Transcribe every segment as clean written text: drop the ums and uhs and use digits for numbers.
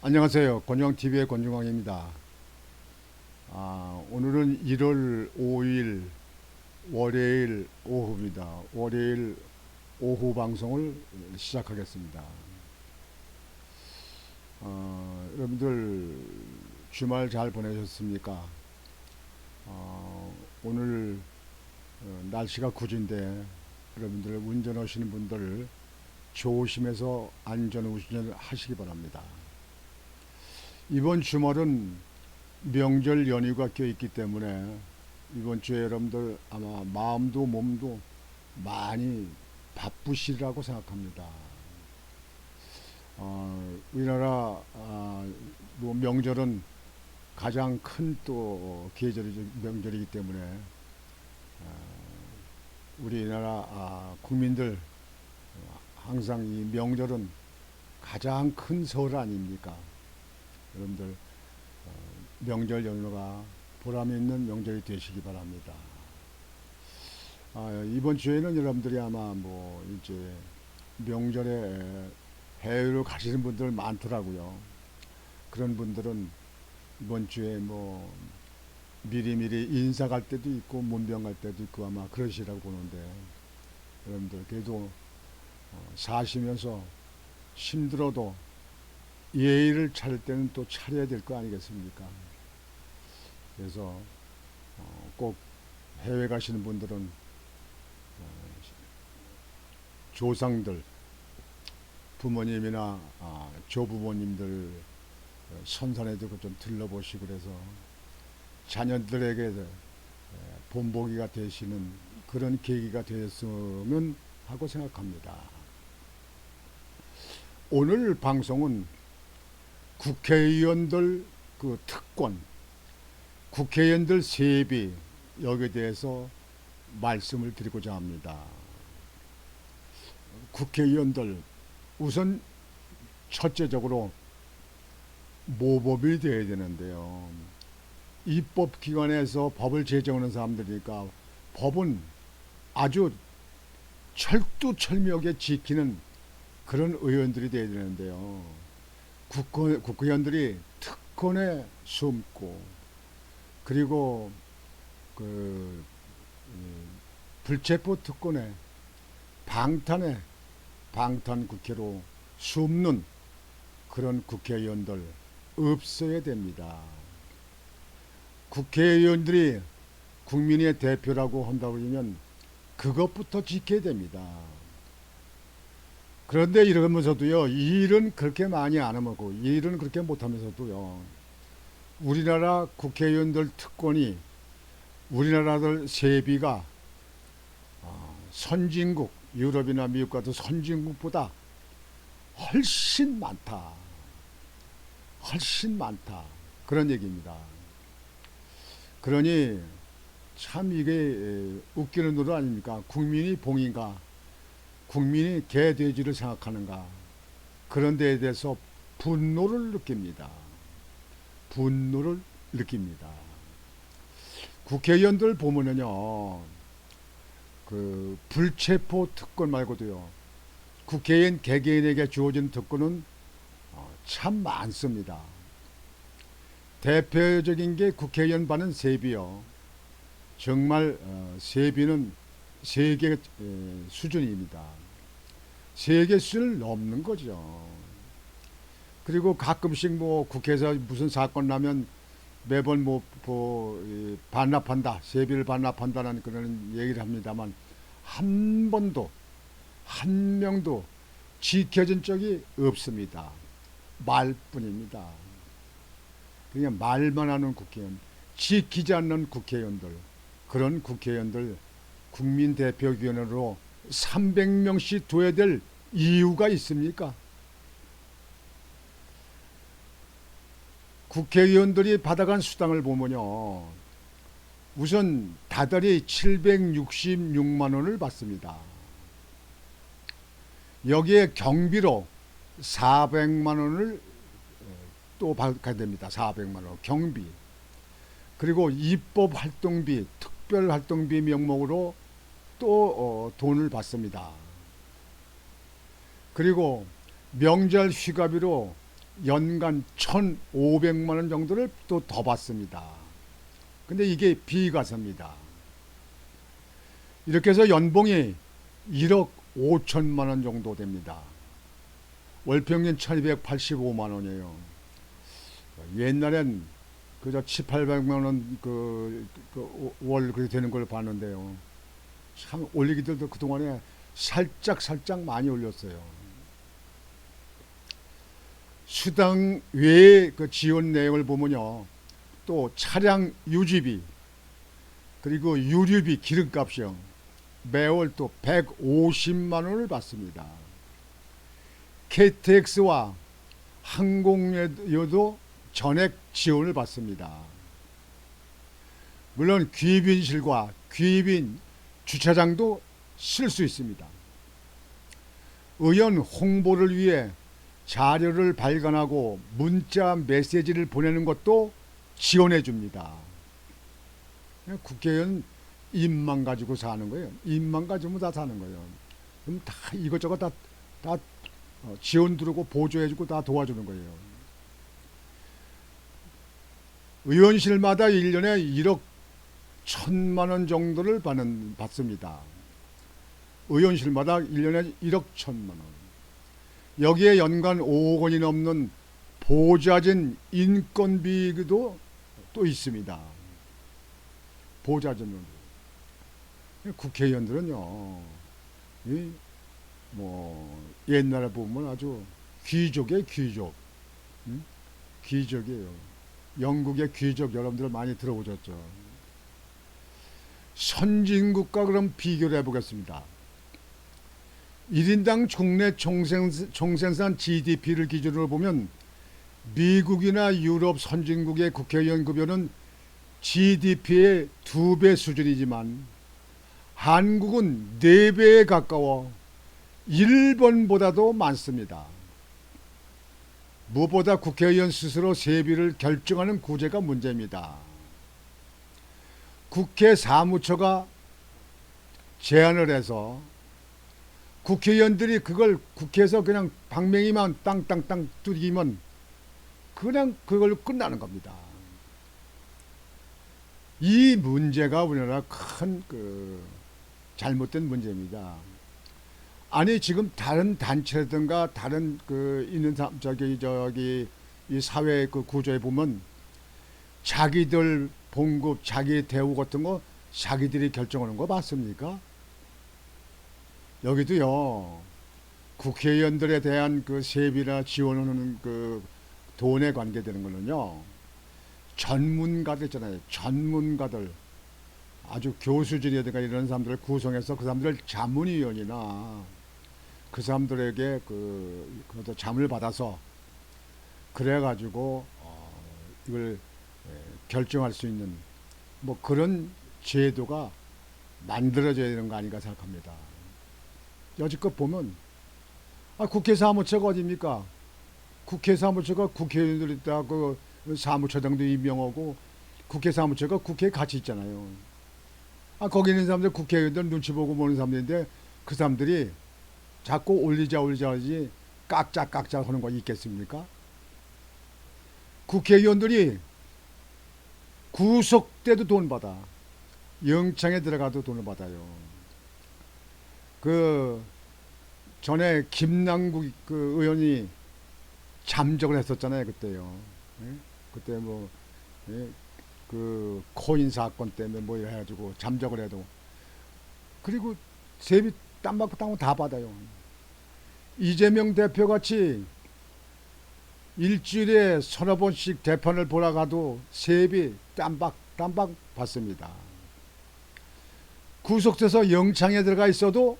안녕하세요. 권중광TV의 권중광입니다. 오늘은 1월 5일 월요일 오후입니다. 월요일 오후 방송을 시작하겠습니다. 여러분들 주말 잘 보내셨습니까? 오늘 날씨가 굿인데 여러분들 운전하시는 분들 조심해서 안전 운전 하시기 바랍니다. 이번 주말은 명절 연휴가 껴있기 때문에 이번 주에 여러분들 아마 마음도 몸도 많이 바쁘시리라고 생각합니다. 우리나라 뭐 명절은 가장 큰 또 계절이 명절이기 때문에 우리나라 국민들 항상 이 명절은 가장 큰 설 아닙니까? 여러분들 명절 연휴가 보람 있는 명절이 되시기 바랍니다. 이번 주에는 여러분들이 아마 뭐 이제 명절에 해외로 가시는 분들 많더라고요. 그런 분들은 이번 주에 뭐 미리미리 인사 갈 때도 있고 문병 갈 때도 있고 아마 그러시라고 보는데 여러분들 그래도 사시면서 힘들어도 예의를 차릴 때는 또 차려야 될 거 아니겠습니까? 그래서 꼭 해외 가시는 분들은 조상들, 부모님이나 조부모님들 선산에도 좀 들러보시고 그래서 자녀들에게 본보기가 되시는 그런 계기가 되었으면 하고 생각합니다. 오늘 방송은 국회의원들 그 특권, 국회의원들 세비 여기에 대해서 말씀을 드리고자 합니다. 국회의원들 우선 첫째적으로 모법이 되어야 되는데요. 입법기관에서 법을 제정하는 사람들이니까 법은 아주 철두철미하게 지키는 그런 의원들이 되어야 되는데요. 국회의원들이 특권에 숨고 그리고 그 불체포 특권에 방탄국회로 숨는 그런 국회의원들 없어야 됩니다. 국회의원들이 국민의 대표라고 한다고 그러면 그것부터 지켜야 됩니다. 그런데 이러면서도요, 일은 그렇게 많이 안 하고, 일은 그렇게 못하면서도요, 우리나라 국회의원들 특권이, 우리나라들 세비가 선진국, 유럽이나 미국 같은 선진국보다 훨씬 많다. 훨씬 많다. 그런 얘기입니다. 그러니 참 이게 웃기는 노릇 아닙니까? 국민이 봉인가? 국민이 개, 돼지를 생각하는가? 그런 데에 대해서 분노를 느낍니다. 분노를 느낍니다. 국회의원들 보면은요, 그 불체포 특권 말고도요, 국회의원 개개인에게 주어진 특권은 참 많습니다. 대표적인 게 국회의원 받는 세비요. 정말 세비는 세계 수준입니다. 세계 수준을 넘는 거죠. 그리고 가끔씩 뭐 국회에서 무슨 사건 나면 매번 뭐 반납한다, 세비를 반납한다는 그런 얘기를 합니다만 한 번도 한 명도 지켜진 적이 없습니다. 말뿐입니다. 그냥 말만 하는 국회의원, 지키지 않는 국회의원들, 그런 국회의원들 국민대표위원회로 300명씩 둬야 될 이유가 있습니까? 국회의원들이 받아간 수당을 보면요, 우선 다달이 766만 원을 받습니다. 여기에 경비로 400만 원을 또 받게 됩니다. 400만 원 경비. 그리고 입법활동비, 특별활동비 명목으로 또 돈을 받습니다. 그리고 명절 휴가비로 연간 1,500만 원 정도를 또 더 받습니다. 근데 이게 비과세입니다. 이렇게 해서 연봉이 1억 5천만 원 정도 됩니다. 월평균 1285만 원이에요. 옛날엔 그저 7, 800만 원 월 그렇게 되는 걸 봤는데요. 참 올리기들도 그동안에 살짝 많이 올렸어요. 수당 외의 그 지원 내용을 보면요. 또 차량 유지비, 그리고 유류비, 기름값이요. 매월 또 150만 원을 받습니다. KTX와 항공료도 전액 지원을 받습니다. 물론 귀빈실과 귀빈 주차장도 쓸 수 있습니다. 의원 홍보를 위해 자료를 발간하고 문자 메시지를 보내는 것도 지원해 줍니다. 국회의원 입만 가지고 사는 거예요. 입만 가지고 다 사는 거예요. 그럼 다 이것저것 다 지원 들고 보조해 주고 다 도와주는 거예요. 의원실마다 1년에 1억 1천만 원 정도를 받습니다. 의원실마다 1년에 1억 1천만 원. 여기에 연간 5억 원이 넘는 보좌진 인건비도 또 있습니다. 보좌진은. 국회의원들은요, 옛날에 보면 아주 귀족이에요, 귀족. 응? 귀족이에요. 영국의 귀족 여러분들 많이 들어보셨죠? 선진국과 그럼 비교를 해보겠습니다. 1인당 국내 총생산 GDP를 기준으로 보면 미국이나 유럽 선진국의 국회의원 급여는 GDP의 2배 수준이지만 한국은 4배에 가까워 일본보다도 많습니다. 무엇보다 국회의원 스스로 세비를 결정하는 구제가 문제입니다. 국회 사무처가 제안을 해서 국회의원들이 그걸 국회에서 그냥 방맹이만 땅땅땅 두기면 그냥 그걸로 끝나는 겁니다. 이 문제가 우리나라 큰 잘못된 문제입니다. 아니 지금 다른 단체라든가 다른 있는 이 사회 구조에 보면 자기들 봉급, 자기 대우 같은 거 자기들이 결정하는 거 맞습니까? 여기도요. 국회의원들에 대한 세비나 지원하는 돈에 관계되는 거는요. 전문가들 있잖아요. 전문가들 아주 교수진이라든가 이런 사람들을 구성해서 그 사람들 자문위원이나 그 사람들에게 잠을 받아서 그래가지고 이걸 결정할 수 있는 그런 제도가 만들어져야 되는 거 아닌가 생각합니다. 여지껏 보면 국회 사무처가 어디입니까? 국회 사무처가 국회의원들이 있다 사무처장도 임명하고 국회 사무처가 국회에 같이 있잖아요. 거기 있는 사람들 국회의원들 눈치 보고 보는 사람들인데 그 사람들이 자꾸 올리자 하지 깎자 하는 거 있겠습니까? 국회의원들이 구속 때도 돈 받아. 영창에 들어가도 돈을 받아요. 전에 김남국 의원이 잠적을 했었잖아요, 그때요. 예? 그때 코인 사건 때문에 해가지고 잠적을 해도. 그리고 세비 땀 받고 다 받아요. 이재명 대표 같이 일주일에 서너 번씩 대판을 보러 가도 세비 땀박 받습니다. 구속돼서 영창에 들어가 있어도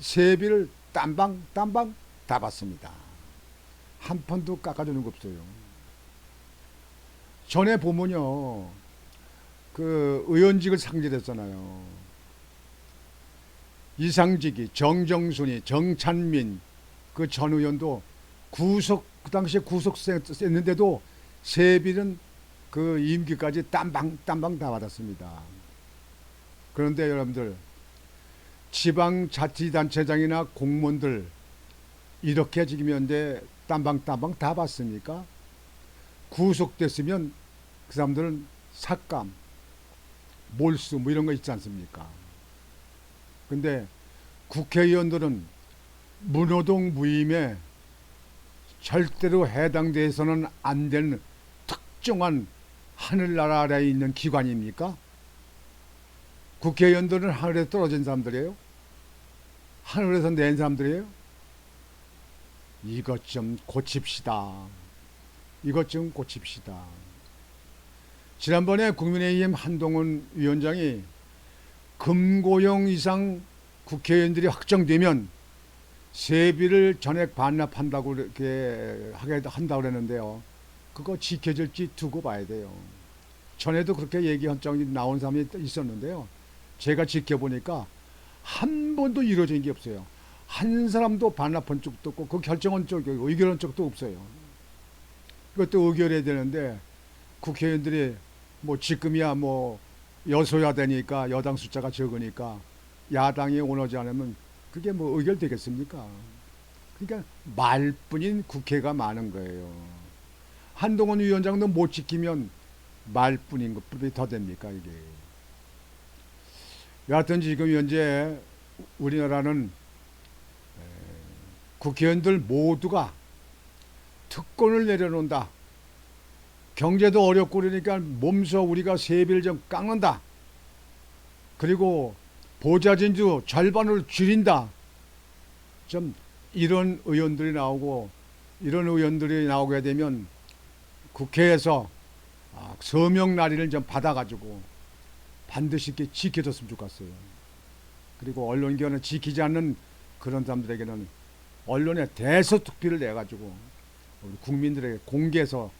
세비를 땀방 다 받습니다. 한 푼도 깎아주는 거 없어요. 전에 보면요, 의원직을 상실했잖아요. 이상직이, 정정순이, 정찬민 전 의원도 그 당시에 구속했는데도 세비는 임기까지 땀방 다 받았습니다. 그런데 여러분들 지방자치단체장이나 공무원들 이렇게 지금 현재 딴방딴방 다 봤으니까 구속됐으면 그 사람들은 삭감, 몰수 뭐 이런 거 있지 않습니까? 근데 국회의원들은 문호동 무임에 절대로 해당돼서는 안 되는 특정한 하늘나라 아래에 있는 기관입니까? 국회의원들은 하늘에 떨어진 사람들이에요? 하늘에서 낸 사람들이에요? 이것 좀 고칩시다. 이것 좀 고칩시다. 지난번에 국민의힘 한동훈 위원장이 금고형 이상 국회의원들이 확정되면 세비를 전액 반납한다고 이렇게 하게 한다고 그랬는데요. 그거 지켜질지 두고 봐야 돼요. 전에도 그렇게 얘기한 적이 나온 사람이 있었는데요. 제가 지켜보니까 한 번도 이루어진 게 없어요. 한 사람도 반납한 적도 없고 그 결정한 적, 의결한 적도 없어요. 이것도 의결해야 되는데 국회의원들이 뭐 지금이야 뭐 여소야 되니까 여당 숫자가 적으니까 야당이 원하지 않으면 그게 뭐 의결되겠습니까? 그러니까 말뿐인 국회가 많은 거예요. 한동훈 위원장도 못 지키면 말뿐인 것뿐이 더 됩니까 이게? 여하튼 지금 현재 우리나라는 국회의원들 모두가 특권을 내려놓는다. 경제도 어렵고 그러니까 몸소 우리가 세비를 좀 깎는다. 그리고 보좌진도 절반을 줄인다. 좀 이런 의원들이 나오고 이런 의원들이 나오게 되면 국회에서 서명 날인을 좀 받아가지고 반드시 이렇게 지켜줬으면 좋겠어요. 그리고 언론기관을 지키지 않는 그런 사람들에게는 언론에 대서특필을 내가지고 우리 국민들에게 공개해서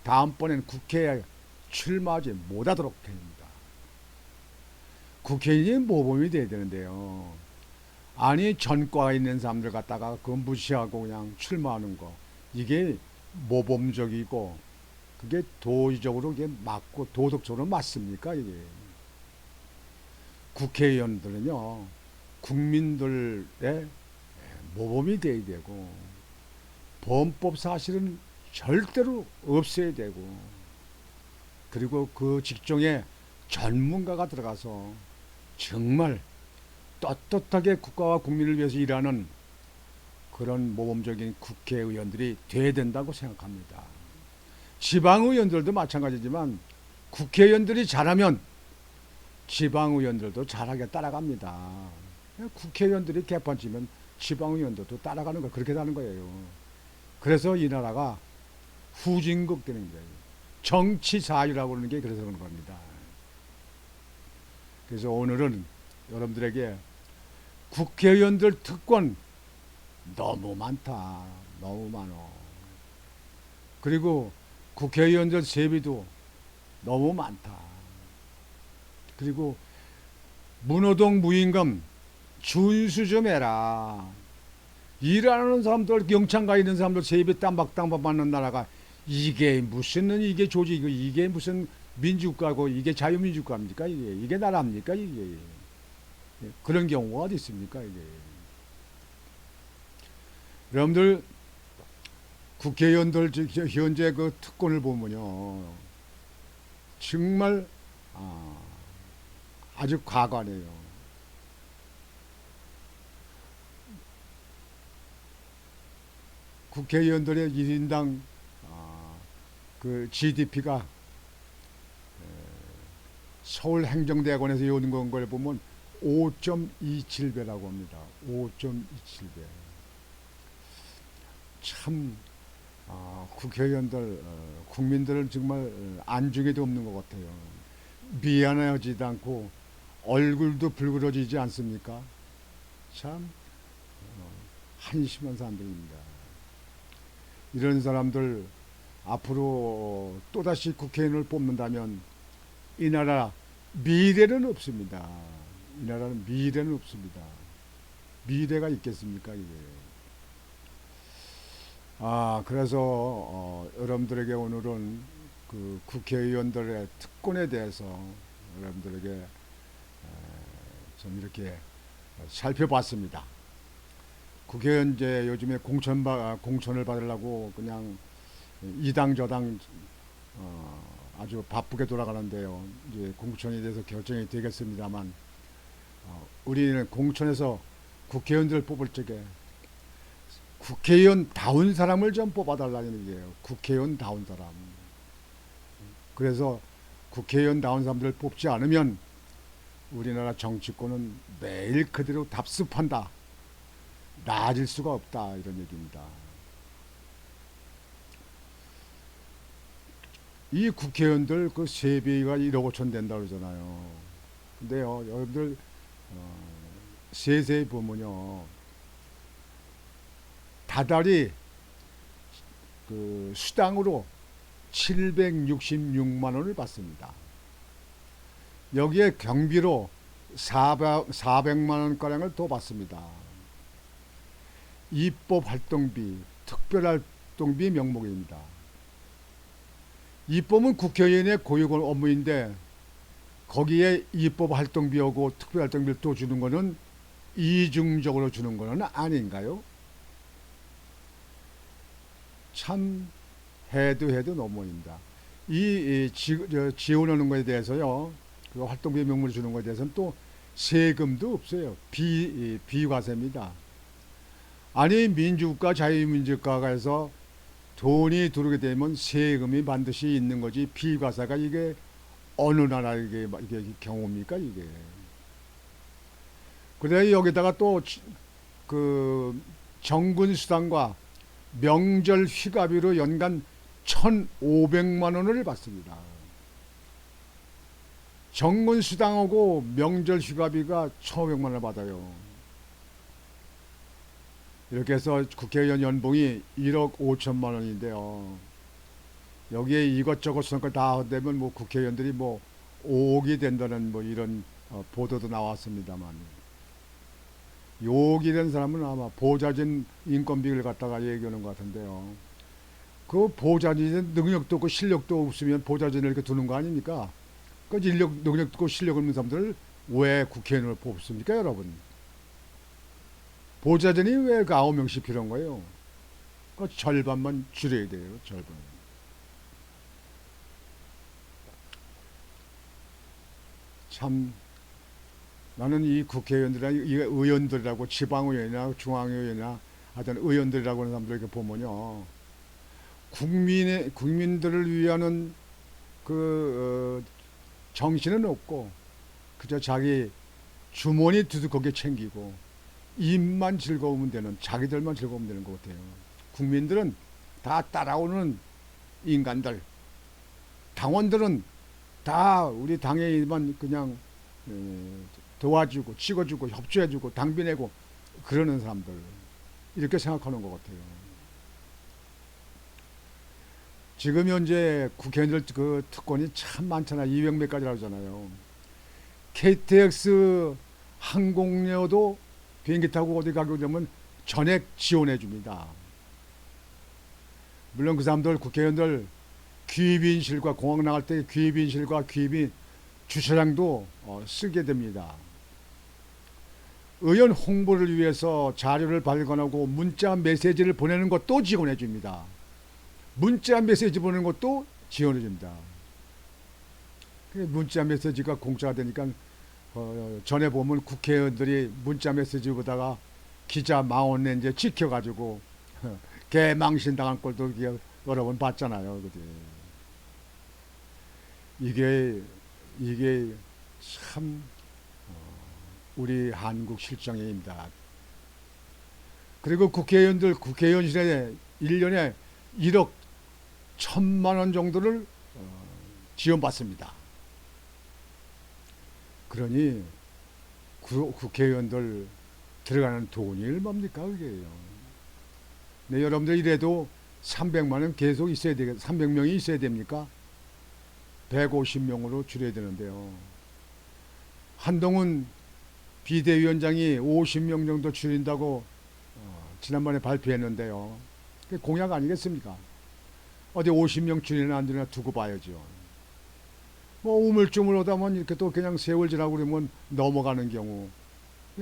다음번에는 국회에 출마하지 못하도록 됩니다. 국회의원이 모범이 돼야 되는데요. 아니 전과가 있는 사람들 갖다가 그거 무시하고 그냥 출마하는 거 이게 모범적이고 그게 도의적으로 이게 맞고 도덕적으로 맞습니까 이게? 국회의원들은요 국민들의 모범이 돼야 되고 범법 사실은 절대로 없애야 되고 그리고 그 직종에 전문가가 들어가서 정말 떳떳하게 국가와 국민을 위해서 일하는 그런 모범적인 국회의원들이 돼야 된다고 생각합니다. 지방의원들도 마찬가지지만 국회의원들이 잘하면 지방의원들도 잘하게 따라갑니다. 국회의원들이 개판치면 지방의원들도 따라가는 거 그렇게 하는 거예요. 그래서 이 나라가 후진국 되는 거예요. 정치 자유라고 그러는 게 그래서 그런 겁니다. 그래서 오늘은 여러분들에게 국회의원들 특권 너무 많다. 너무 많어. 그리고 국회의원들 세비도 너무 많다. 그리고 문호동 무임금 준수 좀 해라. 일하는 사람들, 경찰 가 있는 사람들 세비 땀박땀박 받는 나라가 이게 무슨 이게 조직이고 이게 무슨 민주국가고 이게 자유민주국가입니까 이게 나라입니까 이게? 그런 경우가 어디 있습니까 이게? 여러분들 국회의원들 현재 그 특권을 보면요 정말 아주 과관해요. 국회의원들의 1인당 그 GDP가 서울행정대학원에서 연구한 걸 보면 5.27배라고 합니다. 5.27배. 참 국회의원들 국민들은 정말 안중에도 없는 것 같아요. 미안해하지도 않고 얼굴도 붉어지지 않습니까? 참 한심한 사람들입니다. 이런 사람들 앞으로 또다시 국회의원을 뽑는다면 이 나라 미래는 없습니다. 이 나라는 미래는 없습니다. 미래가 있겠습니까 이게? 그래서 여러분들에게 오늘은 그 국회의원들의 특권에 대해서 여러분들에게 좀 이렇게 살펴봤습니다. 국회의원 이제 요즘에 공천을 받으려고 그냥 이당 저당 아주 바쁘게 돌아가는데요. 이제 공천에 대해서 결정이 되겠습니다만 우리는 공천에서 국회의원들을 뽑을 적에 국회의원다운 사람을 좀 뽑아달라는 얘기예요. 국회의원다운 사람. 그래서 국회의원다운 사람들을 뽑지 않으면 우리나라 정치권은 매일 그대로 답습한다. 나아질 수가 없다. 이런 얘기입니다. 이 국회의원들 그 세비가 1억 5천 된다고 그러잖아요. 근데요, 여러분들 세세히 보면요, 다달이 그 수당으로 766만 원을 받습니다. 여기에 경비로 400만 원가량을 더 받습니다. 입법활동비, 특별활동비 명목입니다. 입법은 국회의원의 고유 업무인데 거기에 입법활동비하고 특별활동비를 또 주는 거는 이중적으로 주는 거는 아닌가요? 참 해도 너무입니다. 지원하는 것에 대해서요, 그 활동비 명목을 주는 것에 대해서는 또 세금도 없어요. 비과세입니다. 아니 민주국가 자유민주국가에서 돈이 들어오게 되면 세금이 반드시 있는 거지 비과세가 이게 어느 나라 이게 경우입니까 이게. 그래 여기다가 또 그 정군 수당과 명절 휴가비로 연간 1,500만 원을 받습니다. 정군 수당하고 명절 휴가비가 1,500만 원을 받아요. 이렇게 해서 국회의원 연봉이 1억 5천만 원인데요. 여기에 이것저것 성과 다 되면 뭐 국회의원들이 뭐 5억이 된다는 뭐 이런 보도도 나왔습니다만, 욕이 된 사람은 아마 보좌진 인건비를 갖다가 얘기하는 것 같은데요. 그 보좌진 능력도 없고 실력도 없으면 보좌진을 이렇게 두는 거 아닙니까? 그 능력도 없고 실력 없는 사람들을 왜 국회의원을 뽑습니까, 여러분? 보좌진이 왜 그 9명씩 필요한 거예요? 그 절반만 줄여야 돼요, 절반. 참, 나는 이 국회의원들이나 이 의원들이라고 지방의원이나 중앙의원이나 하여튼 의원들이라고 하는 사람들 이렇게 보면요. 국민들을 위하는 그 정신은 없고 그저 자기 주머니 두둑하게 챙기고 입만 즐거우면 되는, 자기들만 즐거우면 되는 것 같아요. 국민들은 다 따라오는 인간들, 당원들은 다 우리 당에만 그냥 도와주고 찍어주고 협조해주고 당비내고 그러는 사람들, 이렇게 생각하는 것 같아요. 지금 현재 국회의원들 그 특권이 참 많잖아요. 200몇 가지라고 하잖아요. KTX 항공료도 비행기 타고 어디 가게 되면 전액 지원해 줍니다. 물론 그 사람들 국회의원들 귀빈실과 공항 나갈 때 귀빈실과 귀빈 주차장도 쓰게 됩니다. 의원 홍보를 위해서 자료를 발간하고 문자 메시지를 보내는 것도 지원해 줍니다. 문자 메시지 보내는 것도 지원해 줍니다. 문자 메시지가 공짜가 되니까 전에 보면 국회의원들이 문자 메시지 보다가 기자 망언에 이제 지켜가지고 개망신 당한 꼴도 여러 번 봤잖아요. 이게 참 우리 한국 실정입니다. 그리고 국회의원실에 1년에 1억 1천만 원 정도를 지원받습니다. 그러니 국회의원들 들어가는 돈이 얼마입니까 그게요. 네, 여러분들 이래도 300만 원 계속 있어야 되겠, 300명이 있어야 됩니까? 150명으로 줄여야 되는데요. 한동훈 비대위원장이 50명 정도 줄인다고 지난번에 발표했는데요. 그게 공약 아니겠습니까? 어디 50명 줄이나 안 줄이나 두고 봐야죠. 뭐 우물쭈물하다만 이렇게 또 그냥 세월 지나고 그러면 넘어가는 경우,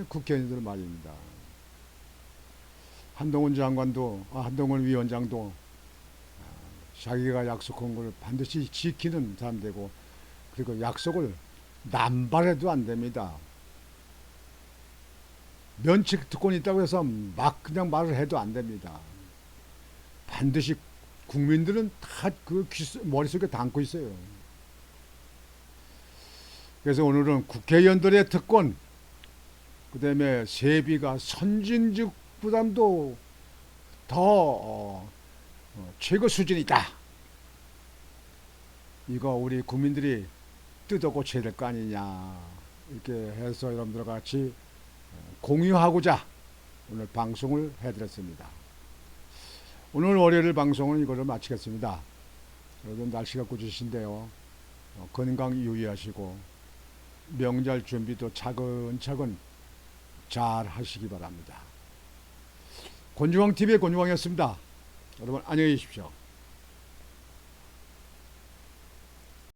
국회의원들 말입니다. 한동훈 장관도, 한동훈 위원장도 자기가 약속한 걸 반드시 지키는 사람 되고, 그리고 약속을 남발해도 안 됩니다. 면책 특권이 있다고 해서 막 그냥 말을 해도 안 됩니다. 반드시 국민들은 다 그 머릿속에 담고 있어요. 그래서 오늘은 국회의원들의 특권, 그 다음에 세비가 선진국 부담도 더 최고 수준이다. 이거 우리 국민들이 뜯어 고쳐야 될 거 아니냐. 이렇게 해서 여러분들과 같이 공유하고자 오늘 방송을 해드렸습니다. 오늘 월요일 방송은 이걸로 마치겠습니다. 여러분 날씨가 꾸짖으신데요. 건강 유의하시고 명절 준비도 차근차근 잘 하시기 바랍니다. 곤주왕TV의 곤주왕이었습니다. 여러분 안녕히 계십시오.